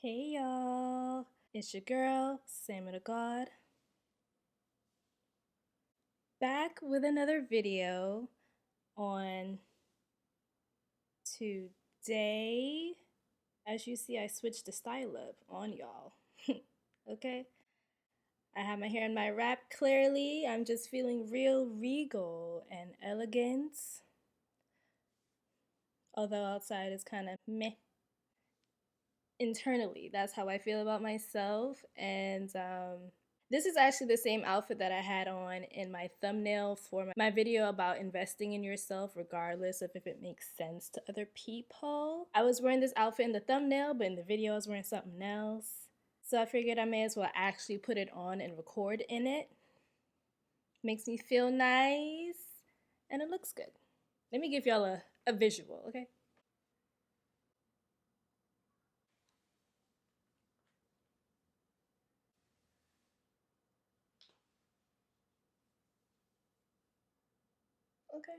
Hey y'all, it's your girl, 𝐂𝐷aGawd, back with another video on today. As you see, I switched the style up on y'all, okay? I have my hair in my wrap clearly. I'm just feeling real regal and elegant, although outside is kind of meh. Internally, that's how I feel about myself, and this is actually the same outfit that I had on in my thumbnail for my video about investing in yourself regardless of if it makes sense to other people. I was wearing this outfit in the thumbnail, but in the video I was wearing something else. So I figured I may as well actually put it on and record in it. Makes me feel nice and it looks good. Let me give y'all a visual, okay? Okay.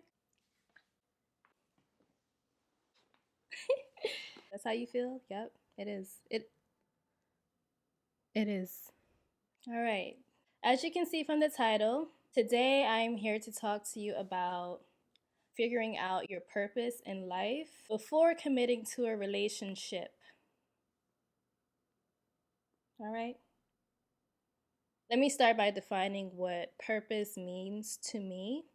That's how you feel? Yep, it is. It is. All right. As you can see from the title, today I'm here to talk to you about figuring out your purpose in life before committing to a relationship. All right. Let me start by defining what purpose means to me.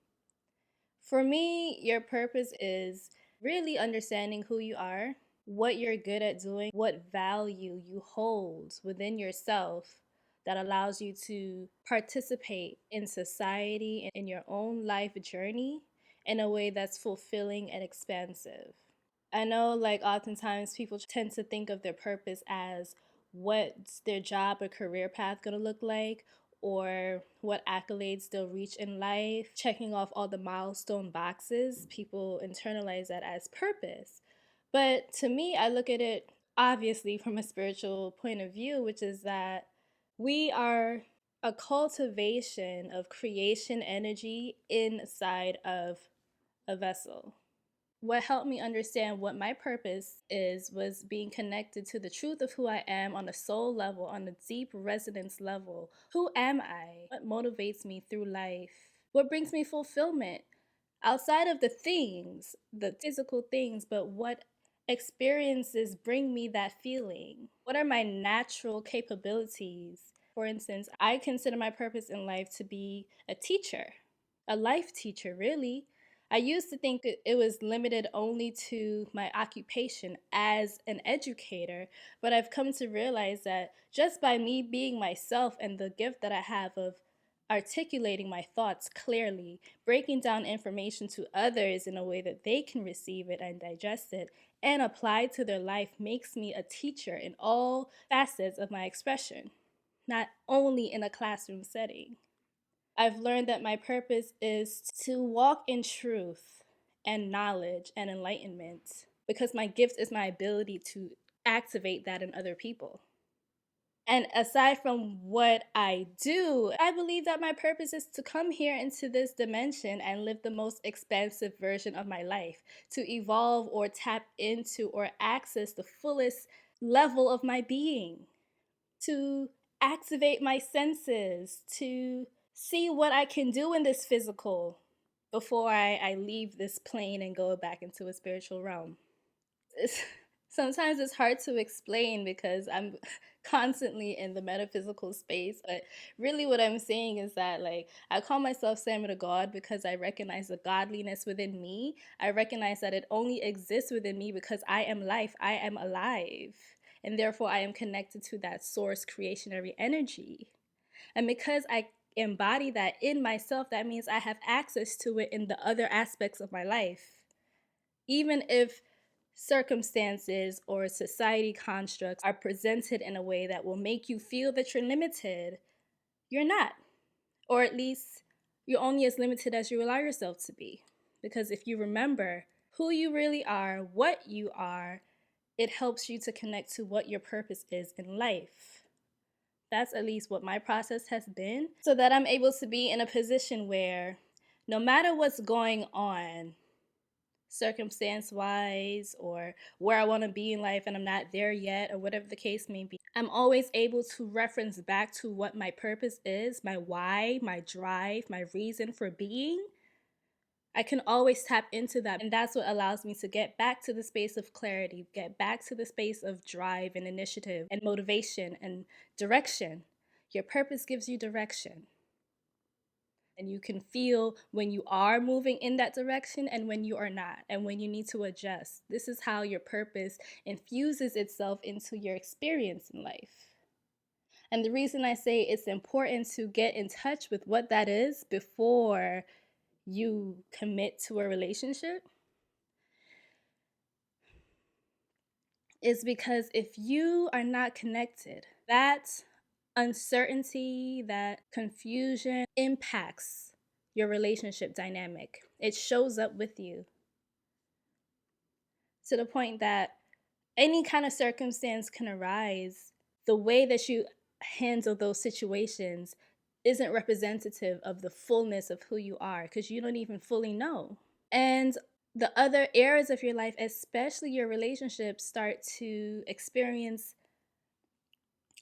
For me, your purpose is really understanding who you are, what you're good at doing, what value you hold within yourself that allows you to participate in society and in your own life journey in a way that's fulfilling and expansive. I know, like, oftentimes people tend to think of their purpose as what's their job or career path going to look like, or what accolades they'll reach in life, checking off all the milestone boxes. People internalize that as purpose. But to me, I look at it obviously from a spiritual point of view, which is that we are a cultivation of creation energy inside of a vessel. What helped me understand what my purpose is was being connected to the truth of who I am on a soul level, on a deep resonance level. Who am I? What motivates me through life? What brings me fulfillment? Outside of the things, the physical things, but what experiences bring me that feeling? What are my natural capabilities? For instance, I consider my purpose in life to be a teacher, a life teacher, really. I used to think it was limited only to my occupation as an educator, but I've come to realize that just by me being myself and the gift that I have of articulating my thoughts clearly, breaking down information to others in a way that they can receive it and digest it and apply to their life makes me a teacher in all facets of my expression, not only in a classroom setting. I've learned that my purpose is to walk in truth and knowledge and enlightenment because my gift is my ability to activate that in other people. And aside from what I do, I believe that my purpose is to come here into this dimension and live the most expansive version of my life, to evolve or tap into or access the fullest level of my being, to activate my senses, to see what I can do in this physical before I leave this plane and go back into a spiritual realm. Sometimes it's hard to explain because I'm constantly in the metaphysical space, but really what I'm saying is that, like, I call myself 𝐂𝐷aGawd because I recognize the godliness within me. I recognize that it only exists within me because I am life, I am alive, and therefore I am connected to that source creationary energy. And because I embody that in myself, that means I have access to it in the other aspects of my life. Even if circumstances or society constructs are presented in a way that will make you feel that you're limited, you're not. Or at least you're only as limited as you allow yourself to be. Because if you remember who you really are, what you are, it helps you to connect to what your purpose is in life. That's at least what my process has been, so that I'm able to be in a position where no matter what's going on, circumstance wise, or where I want to be in life and I'm not there yet, or whatever the case may be, I'm always able to reference back to what my purpose is, my why, my drive, my reason for being. I can always tap into that. And that's what allows me to get back to the space of clarity, get back to the space of drive and initiative and motivation and direction. Your purpose gives you direction. And you can feel when you are moving in that direction and when you are not, and when you need to adjust. This is how your purpose infuses itself into your experience in life. And the reason I say it's important to get in touch with what that is before you commit to a relationship is because if you are not connected, that uncertainty, that confusion impacts your relationship dynamic. It shows up with you to the point that any kind of circumstance can arise. The way that you handle those situations isn't representative of the fullness of who you are, because you don't even fully know. And the other areas of your life, especially your relationships, start to experience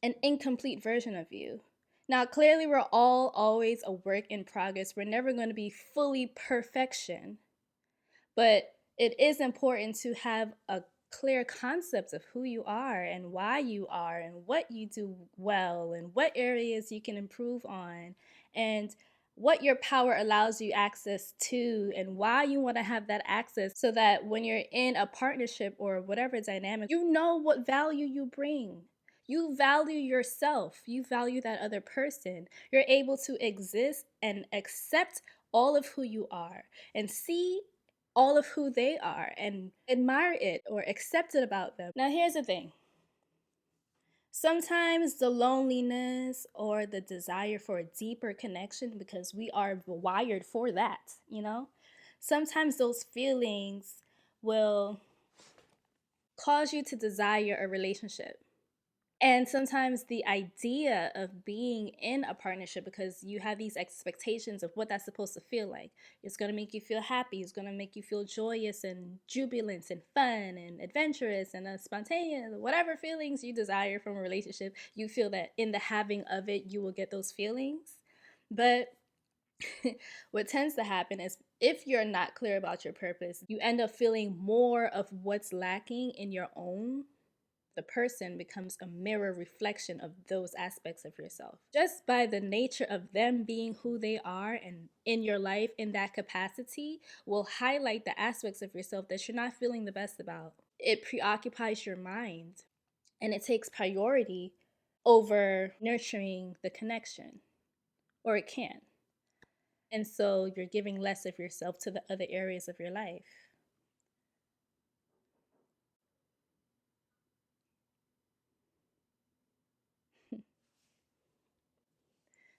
an incomplete version of you. Now, clearly, we're all always a work in progress. We're never going to be fully perfection, but it is important to have a clear concept of who you are and why you are and what you do well and what areas you can improve on and what your power allows you access to and why you want to have that access, so that when you're in a partnership or whatever dynamic, you know what value you bring. You value yourself. You value that other person. You're able to exist and accept all of who you are and see all of who they are and admire it or accept it about them. Now, here's the thing. Sometimes the loneliness or the desire for a deeper connection, because we are wired for that, sometimes those feelings will cause you to desire a relationship. And sometimes the idea of being in a partnership, because you have these expectations of what that's supposed to feel like. It's going to make you feel happy. It's going to make you feel joyous and jubilant and fun and adventurous and spontaneous, whatever feelings you desire from a relationship. You feel that in the having of it, you will get those feelings. But what tends to happen is if you're not clear about your purpose, you end up feeling more of what's lacking in your own. The person becomes a mirror reflection of those aspects of yourself. Just by the nature of them being who they are and in your life in that capacity will highlight the aspects of yourself that you're not feeling the best about. It preoccupies your mind and it takes priority over nurturing the connection, or it can. And so you're giving less of yourself to the other areas of your life.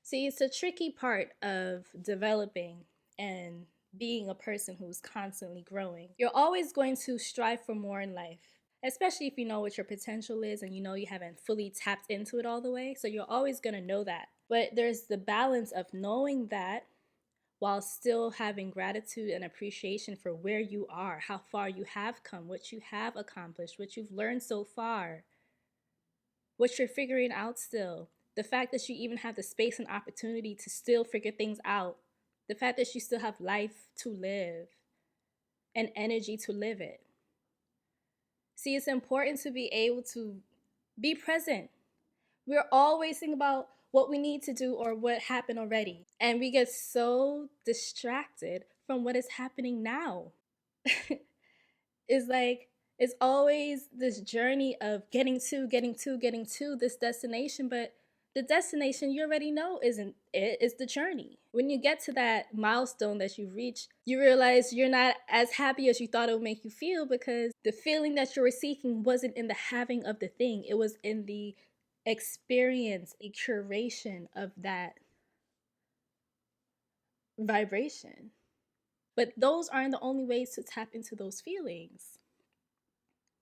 See, it's a tricky part of developing and being a person who's constantly growing. You're always going to strive for more in life, especially if you know what your potential is and you know you haven't fully tapped into it all the way. So you're always going to know that. But there's the balance of knowing that while still having gratitude and appreciation for where you are, how far you have come, what you have accomplished, what you've learned so far, what you're figuring out still. The fact that you even have the space and opportunity to still figure things out. The fact that you still have life to live and energy to live it. See, it's important to be able to be present. We're always thinking about what we need to do or what happened already. And we get so distracted from what is happening now. It's like, it's always this journey of getting to this destination, but the destination you already know isn't it, it's the journey. When you get to that milestone that you reach, you realize you're not as happy as you thought it would make you feel, because the feeling that you were seeking wasn't in the having of the thing, it was in the experience, a curation of that vibration. But those aren't the only ways to tap into those feelings.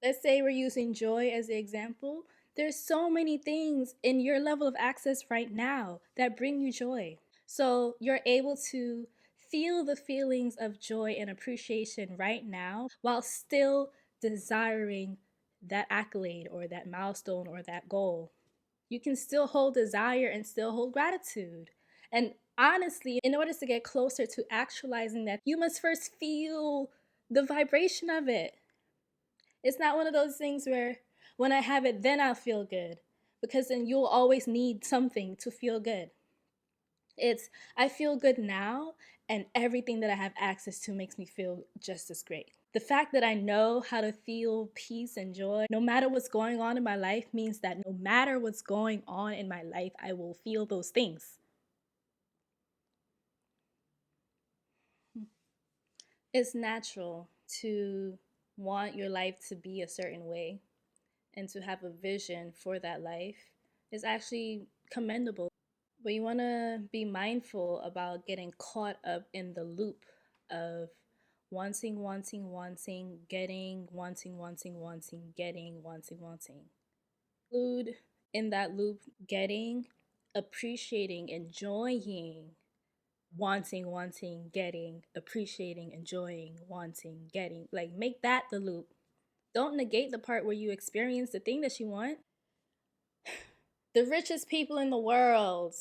Let's say we're using joy as the example. There's so many things in your level of access right now that bring you joy. So you're able to feel the feelings of joy and appreciation right now while still desiring that accolade or that milestone or that goal. You can still hold desire and still hold gratitude. And honestly, in order to get closer to actualizing that, you must first feel the vibration of it. It's not one of those things where when I have it, then I'll feel good, because then you'll always need something to feel good. It's I feel good now, and everything that I have access to makes me feel just as great. The fact that I know how to feel peace and joy no matter what's going on in my life means that no matter what's going on in my life, I will feel those things. It's natural to want your life to be a certain way and to have a vision for that life. Is actually commendable. But you want to be mindful about getting caught up in the loop of wanting, wanting, wanting, getting, wanting, wanting, wanting, getting, wanting, wanting. Include in that loop getting, appreciating, enjoying, wanting, wanting, getting, appreciating, enjoying, wanting, getting. Like, make that the loop. Don't negate the part where you experience the thing that you want. The richest people in the world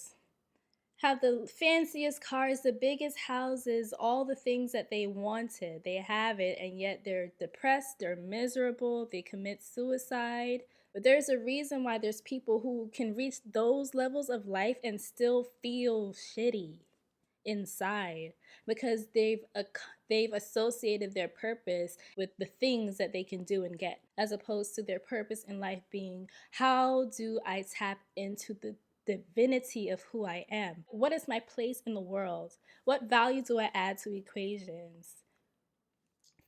have the fanciest cars, the biggest houses, all the things that they wanted. They have it, and yet they're depressed, they're miserable, they commit suicide. But there's a reason why there's people who can reach those levels of life and still feel shitty inside, because they've associated their purpose with the things that they can do and get, as opposed to their purpose in life being, how do I tap into the divinity of who I am? What is my place in the world? What value do I add to equations?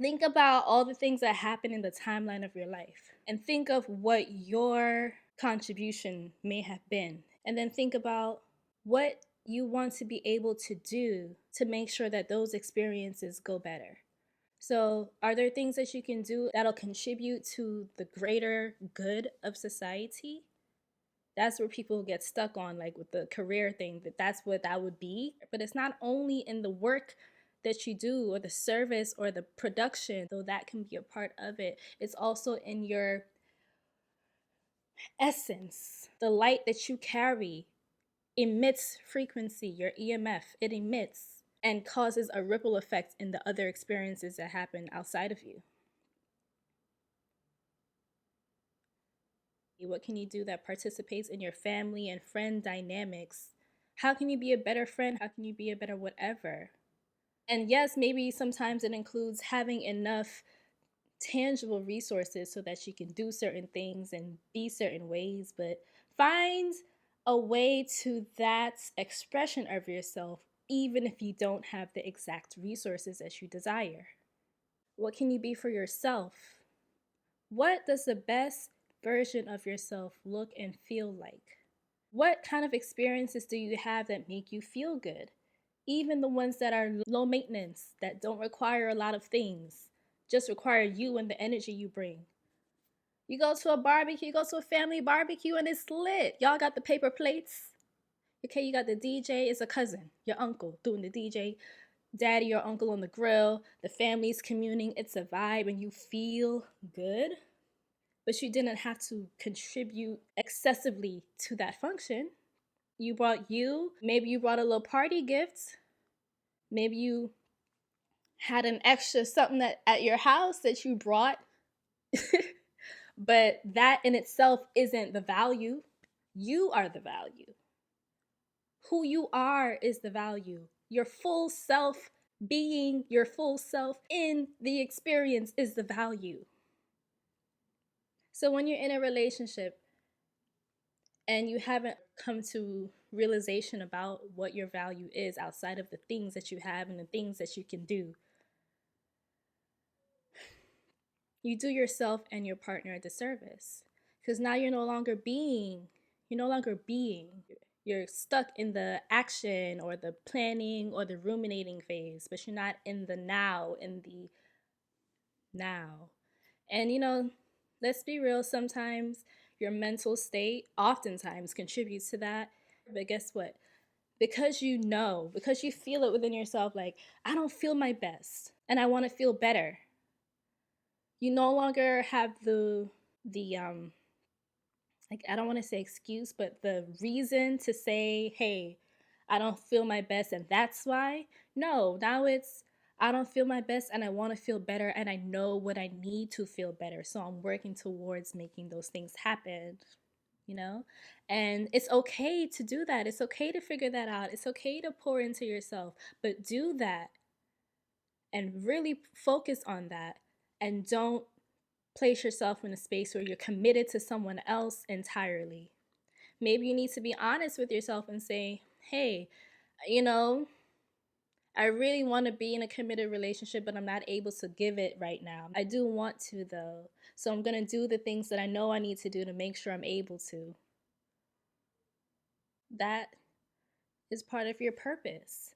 Think about all the things that happen in the timeline of your life and think of what your contribution may have been. And then think about what you want to be able to do to make sure that those experiences go better. So, are there things that you can do that'll contribute to the greater good of society? That's where people get stuck on, like with the career thing, that's what that would be. But it's not only in the work that you do or the service or the production, though that can be a part of it. It's also in your essence. The light that you carry emits frequency, your EMF. It emits and causes a ripple effect in the other experiences that happen outside of you. What can you do that participates in your family and friend dynamics? How can you be a better friend? How can you be a better whatever? And yes, maybe sometimes it includes having enough tangible resources so that you can do certain things and be certain ways, but find a way to that expression of yourself, even if you don't have the exact resources that you desire. What can you be for yourself? What does the best version of yourself look and feel like? What kind of experiences do you have that make you feel good? Even the ones that are low maintenance, that don't require a lot of things, just require you and the energy you bring. You go to a barbecue, you go to a family barbecue, and it's lit. Y'all got the paper plates. Okay, you got the DJ, it's a cousin, your uncle doing the DJ, daddy or uncle on the grill, the family's communing, it's a vibe, and you feel good. But you didn't have to contribute excessively to that function. You brought you, maybe you brought a little party gift, maybe you had an extra something that at your house that you brought. But that in itself isn't the value. You are the value. Who you are is the value. Your full self, being your full self in the experience, is the value. So when you're in a relationship and you haven't come to realization about what your value is outside of the things that you have and the things that you can do, you do yourself and your partner a disservice, because now you're no longer being. You're stuck in the action or the planning or the ruminating phase, but you're not in the now, And let's be real, sometimes your mental state oftentimes contributes to that. But guess what? because because you feel it within yourself, like, I don't feel my best and I want to feel better. You no longer have the like, I don't want to say excuse, but the reason to say, hey, I don't feel my best and that's why. No, now it's, I don't feel my best and I want to feel better and I know what I need to feel better. So I'm working towards making those things happen, you know? And it's okay to do that. It's okay to figure that out. It's okay to pour into yourself, but do that and really focus on that, and don't place yourself in a space where you're committed to someone else entirely. Maybe you need to be honest with yourself and say, hey, you know, I really want to be in a committed relationship, but I'm not able to give it right now. I do want to, though. So I'm going to do the things that I know I need to do to make sure I'm able to. That is part of your purpose.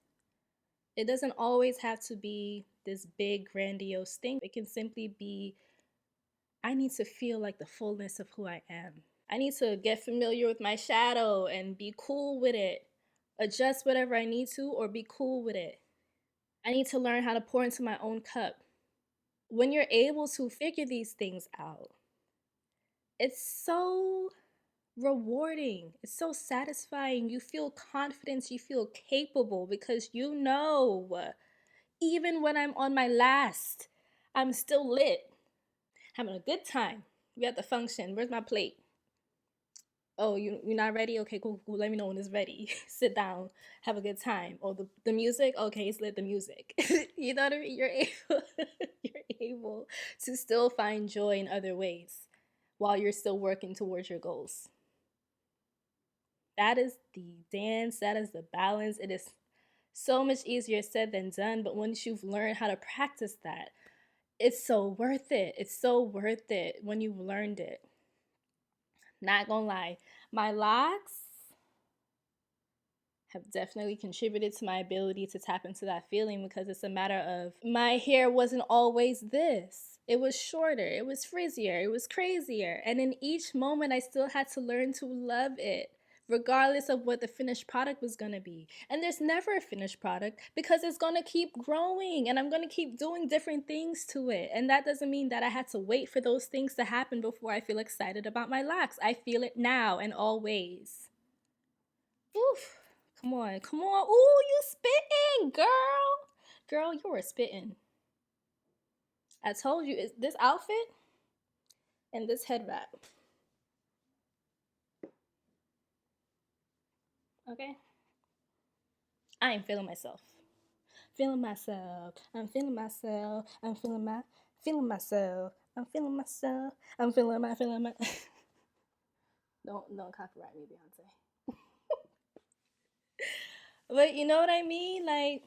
It doesn't always have to be this big, grandiose thing. It can simply be, I need to feel like the fullness of who I am. I need to get familiar with my shadow and be cool with it. Adjust whatever I need to, or be cool with it. I need to learn how to pour into my own cup. When you're able to figure these things out, it's so rewarding. It's so satisfying. You feel confidence, you feel capable, because you know, even when I'm on my last, I'm still lit, having a good time. We at the function. Where's my plate? Oh, you're not ready? Okay, cool. Let me know when it's ready. Sit down, have a good time. Oh, the music? Okay, it's lit, the music. You know what I mean? You're able to still find joy in other ways while you're still working towards your goals. That is the dance, that is the balance. It is so much easier said than done, but once you've learned how to practice that, it's so worth it. It's so worth it when you've learned it. Not gonna lie, my locks have definitely contributed to my ability to tap into that feeling, because it's a matter of, my hair wasn't always this. It was shorter, it was frizzier, it was crazier. And in each moment, I still had to learn to love it, regardless of what the finished product was gonna be. And there's never a finished product, because it's gonna keep growing and I'm gonna keep doing different things to it. And that doesn't mean that I had to wait for those things to happen before I feel excited about my locks. I feel it now and always. Oof. Come on, come on. Ooh, you spitting, girl. Girl, you were spitting. I told you, it's this outfit and this head wrap. Okay? I ain't feeling myself. Feeling myself. I'm feeling myself. I'm feeling myself. I'm feeling myself. I'm feeling my Don't copyright me, Beyonce. But you know what I mean? Like,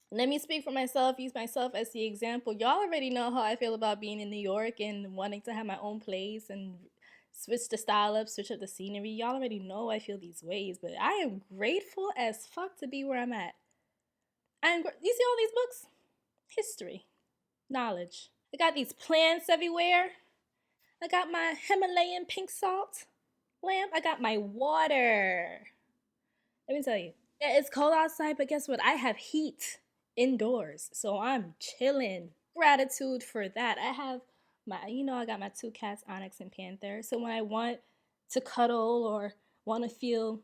let me speak for myself, use myself as the example. Y'all already know how I feel about being in New York and wanting to have my own place and switch the style up, switch up the scenery. Y'all already know I feel these ways, but I am grateful as fuck to be where I'm at. You see all these books? History, knowledge. I got these plants everywhere. I got my Himalayan pink salt lamp. I got my water. Let me tell you. Yeah, it's cold outside, but guess what? I have heat indoors, so I'm chilling. Gratitude for that. I have I got my two cats, Onyx and Panther. So when I want to cuddle or want to feel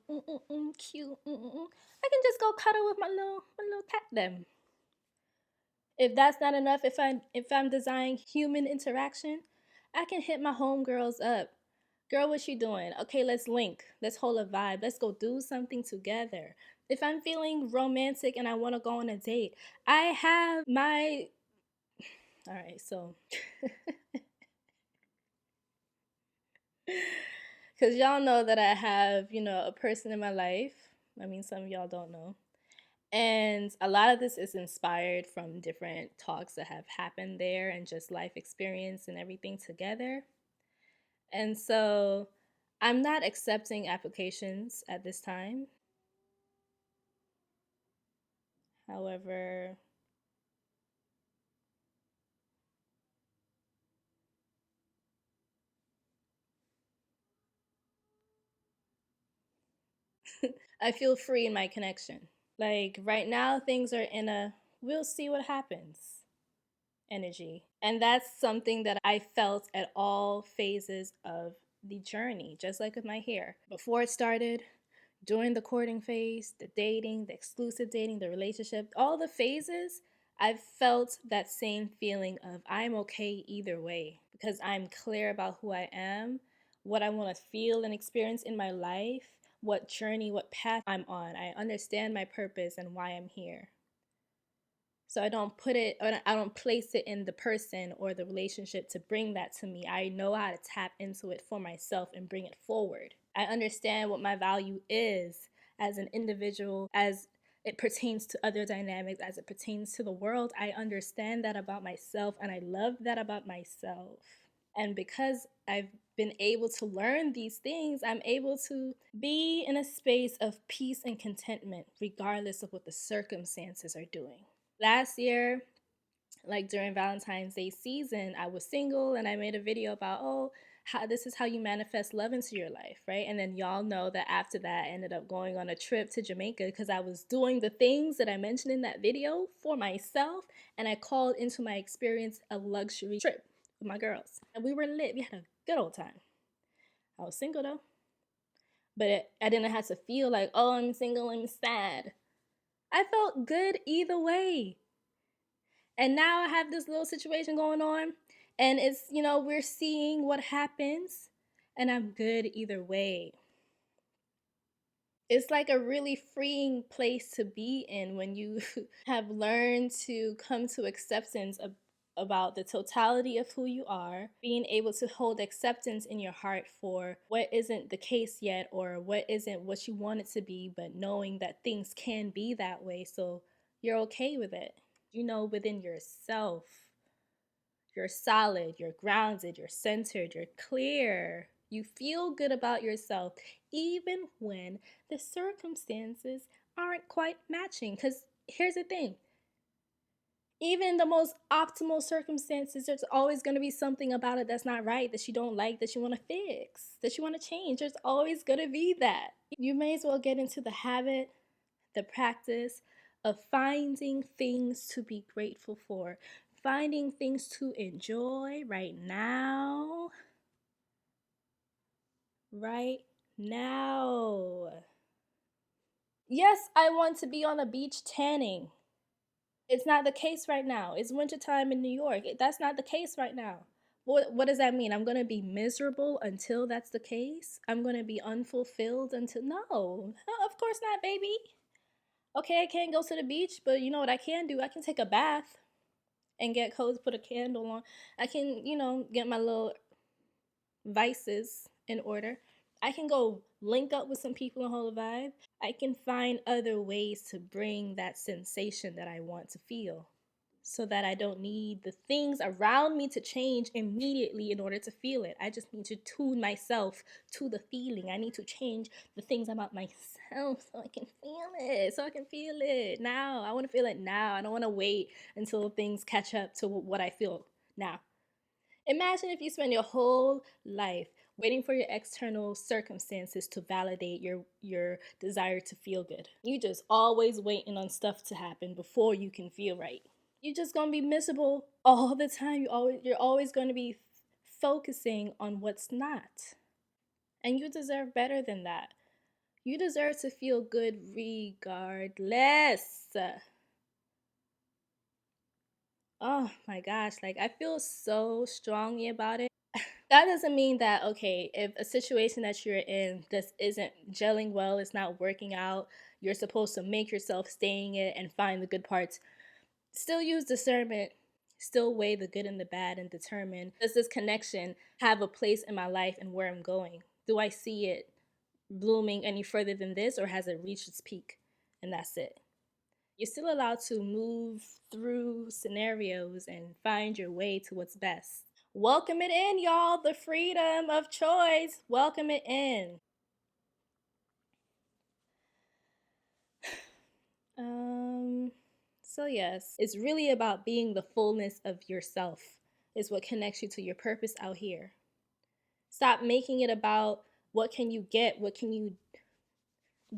cute, I can just go cuddle with my little cat. Them. If that's not enough, if I'm designing human interaction, I can hit my homegirls up. Girl, what you doing? Okay, let's link. Let's hold a vibe. Let's go do something together. If I'm feeling romantic and I want to go on a date, I have my. All right, so. Because y'all know that I have, a person in my life. I mean, some of y'all don't know. And a lot of this is inspired from different talks that have happened there and just life experience and everything together. And so I'm not accepting applications at this time. However, I feel free in my connection. Like right now, things are in a we'll see what happens energy. And that's something that I felt at all phases of the journey, just like with my hair. Before it started, during the courting phase, the dating, the exclusive dating, the relationship, all the phases, I've felt that same feeling of I'm okay either way because I'm clear about who I am, what I want to feel and experience in my life, what journey, what path I'm on. I understand my purpose and why I'm here. So I don't put it, or I don't place it in the person or the relationship to bring that to me. I know how to tap into it for myself and bring it forward. I understand what my value is as an individual, as it pertains to other dynamics, as it pertains to the world. I understand that about myself, and I love that about myself. And because I've been able to learn these things, I'm able to be in a space of peace and contentment, regardless of what the circumstances are doing. Last year, like during Valentine's Day season, I was single and I made a video about, oh, how this is how you manifest love into your life, right? And then y'all know that after that, I ended up going on a trip to Jamaica because I was doing the things that I mentioned in that video for myself, and I called into my experience a luxury trip with my girls. And we were lit. We had a good old time. I was single though, but I didn't have to feel like, oh, I'm single, I'm sad. I felt good either way. And now I have this little situation going on, and it's, we're seeing what happens, and I'm good either way. It's like a really freeing place to be in when you have learned to come to acceptance about the totality of who you are, being able to hold acceptance in your heart for what isn't the case yet or what isn't what you want it to be, but knowing that things can be that way, so you're okay with it. Within yourself, you're solid, you're grounded, you're centered, you're clear. You feel good about yourself, even when the circumstances aren't quite matching. Because here's the thing, even in the most optimal circumstances, there's always going to be something about it that's not right, that you don't like, that you want to fix, that you want to change. There's always going to be that. You may as well get into the habit, the practice of finding things to be grateful for, finding things to enjoy right now. Right now. Yes, I want to be on the beach tanning. It's not the case right now. It's wintertime in New York. That's not the case right now. What does that mean? I'm going to be miserable until that's the case? I'm going to be unfulfilled until... No, of course not, baby. Okay, I can't go to the beach, but you know what I can do? I can take a bath and get cozy, put a candle on. I can, get my little vices in order. I can go link up with some people and hold a vibe. I can find other ways to bring that sensation that I want to feel so that I don't need the things around me to change immediately in order to feel it. I just need to tune myself to the feeling. I need to change the things about myself so I can feel it now. I want to feel it now. I don't want to wait until things catch up to what I feel now. Imagine if you spend your whole life waiting for your external circumstances to validate your desire to feel good. You just always waiting on stuff to happen before you can feel right. You're just gonna be miserable all the time. You're always gonna be focusing on what's not. And you deserve better than that. You deserve to feel good regardless. Oh my gosh, like I feel so strongly about it. That doesn't mean that, okay, if a situation that you're in this isn't gelling well, it's not working out, you're supposed to make yourself stay in it and find the good parts. Still use discernment, still weigh the good and the bad and determine, does this connection have a place in my life and where I'm going? Do I see it blooming any further than this, or has it reached its peak? And that's it. You're still allowed to move through scenarios and find your way to what's best. Welcome it in, y'all. The freedom of choice. Welcome it in. So yes, it's really about being the fullness of yourself is what connects you to your purpose out here. Stop making it about what can you get, what can you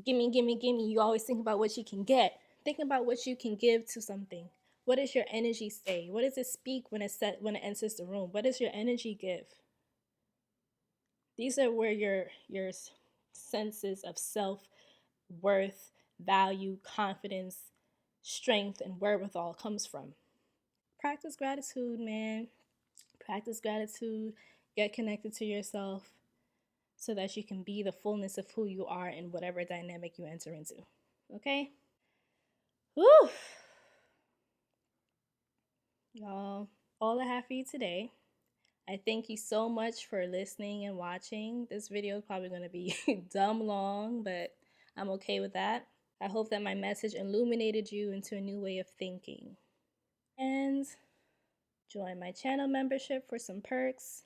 gimme, gimme, gimme. You always think about what you can get. Think about what you can give to something. What does your energy say? What does it speak when it enters the room? What does your energy give? These are where your senses of self worth, value, confidence, strength, and wherewithal comes from. Practice gratitude, man. Practice gratitude. Get connected to yourself so that you can be the fullness of who you are in whatever dynamic you enter into. Okay? Woo! Y'all, all I have for you today. I thank you so much for listening and watching. This video is probably going to be dumb long, but I'm okay with that. I hope that my message illuminated you into a new way of thinking. And join my channel membership for some perks,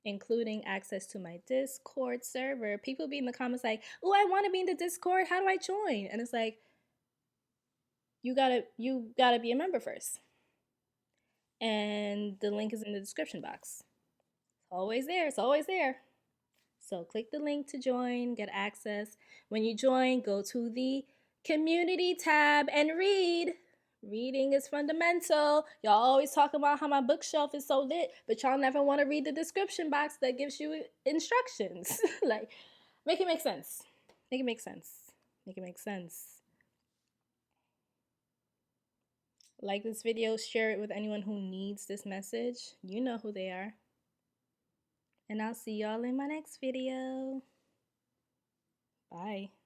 including access to my Discord server. People be in the comments like, oh, I want to be in the Discord. How do I join? And it's like, you gotta be a member first. And the link is in the description box. It's always there. It's always there. So click the link to join, get access. When you join, go to the community tab and read. Reading is fundamental. Y'all always talk about how my bookshelf is so lit, but y'all never want to read the description box that gives you instructions. Like, make it make sense. Make it make sense. Make it make sense. Like this video, share it with anyone who needs this message. You know who they are. And I'll see y'all in my next video. Bye.